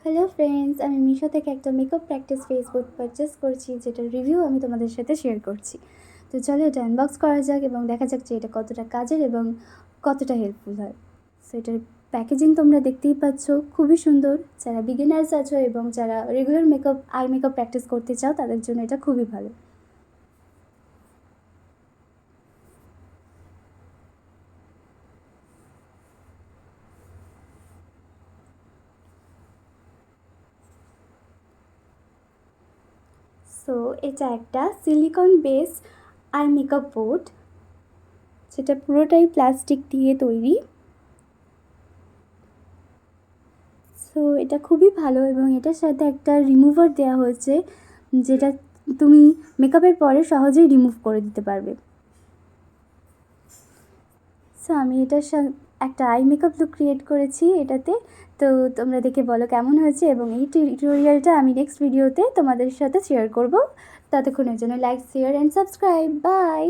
Hello friends, আমি মিশো থেকে একটা মেকআপ প্র্যাকটিস ফেস বুট পারচেস করেছি, যেটার রিভিউ আমি তোমাদের সাথে শেয়ার করছি। তো চলো এটা আনবক্স করা যাক এবং দেখা যাক যে এটা কতটা কাজের এবং কতটা হেল্পফুল হয়। সো এটার প্যাকেজিং তোমরা দেখতেই পাচ্ছ, খুবই সুন্দর। যারা বিগিনার্স আছো এবং যারা রেগুলার আই মেকআপ প্র্যাকটিস করতে চাও তাদের জন্য এটা খুবই ভালো। সো এটা একটা silicon base eye makeup board, যেটা পুরোটাই প্লাস্টিক দিয়ে তৈরি। সো এটা খুবই ভালো এবং এটার সাথে একটা রিমুভার দেওয়া হয়েছে, যেটা তুমি মেকআপের পরে সহজেই রিমুভ করে দিতে পারবে। সো আমি এটার একটা আই মেকআপ লুক ক্রিয়েট করেছি এটাতে। তো তোমরা দেখে বলো কেমন হয়েছে, এবং এই টিউটোরিয়ালটা আমি নেক্সট ভিডিওতে তোমাদের সাথে শেয়ার করব। ততক্ষণের জন্য like, share and subscribe. By.